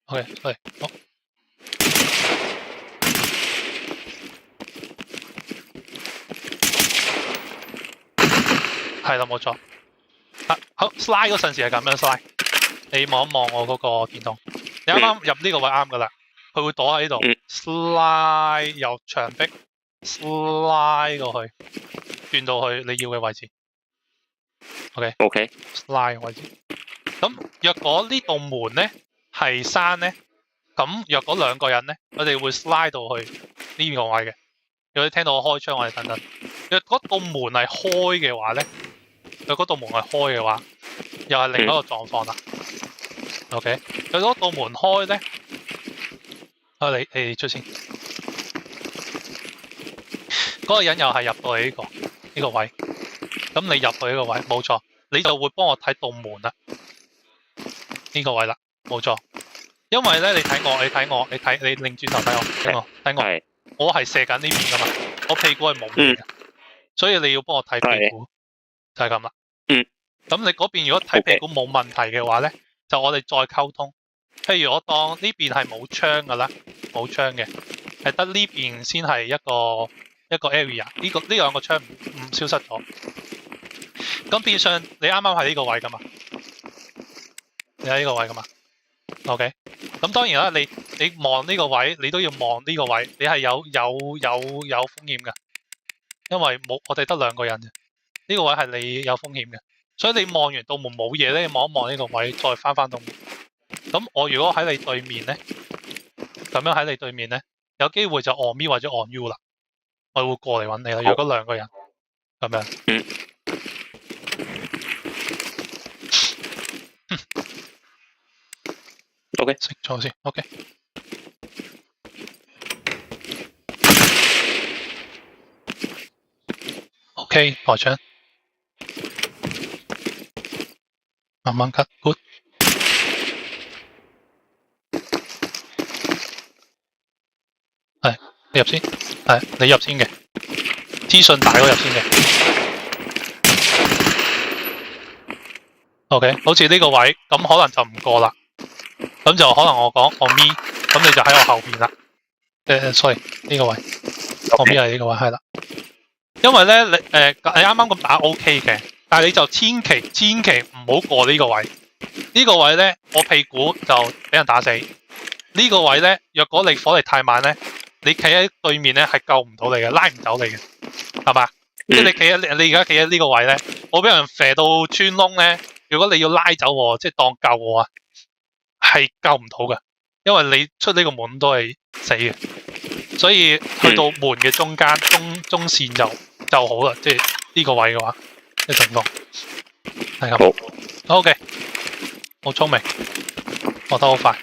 OK，係好，係啦，冇錯。好 slide 嗰陣時係咁樣 slide。你望一望我嗰個電筒，你啱啱入呢個位啱噶啦，佢會躲喺呢度 slide 由牆壁 slide 過去，轉到去你要嘅位置。OK， slide 嘅位置。咁若果呢道門咧係閂咧，咁若果兩個人咧，我哋會 slide 到去呢個位嘅。如果你聽到我開槍，我哋等等。若果道門係開嘅話咧，若果道門係開嘅話，又係另一個狀況啦。OK， 若果道門開咧，你出先。嗰個人又係入到去呢個位，咁你入去呢個位，冇錯，你就會幫我睇道門啦。呢個位啦，冇錯。因為咧，你睇我，你擰轉頭睇我，我係射緊呢邊噶嘛，我屁股係冇嘢嘅，所以你要幫我睇屁股，就係咁啦。咁你嗰邊如果睇屁股冇問題嘅話咧，就我哋再溝通。譬如我當呢邊係冇槍噶啦，冇槍嘅，係得呢邊先係一個 area。呢兩個槍唔消失咗。咁變相你啱啱喺呢個位噶嘛？你喺呢個位噶嘛 ？OK。咁當然啦，你望呢個位，你都要望呢個位，你係有風險嘅，因為我哋得兩個人嘅，呢個位係你有風險嘅，所以你望完道門冇嘢咧，你望一望呢個位，再翻道門。咁我如果喺你對面咧，咁樣喺你對面咧，有機會就 on me 或者 on you 啦，我會過嚟揾你啦。如果兩個人咁樣。OK， 食咗先 ，OK。OK， 抬槍，慢慢 cut，good。係，你入先，係你入先嘅，資訊大嗰入先嘅。OK， 好似呢個位，咁可能就唔過啦。咁就可能我講我咪，咁你就喺我後邊啦。sorry， 呢個位，我咪係呢個位，係啦。因為咧，你啱啱咁打 OK 嘅，但係你就千祈唔好過呢個位。呢個位咧，我屁股就俾人打死。呢個位咧，若果你火力太慢咧，你企喺對面咧係救唔到你嘅，拉唔走你嘅，係嘛？即係你而家企喺呢個位咧，我俾人射到穿窿咧，如果你要拉走我，即係當救我啊，係救唔到嘅，因為你出呢個門都係死嘅。所以去到門嘅中間中線就好啦，即係呢個位嘅話嘅情況係咁。好 OK， 好聰明，學得好快。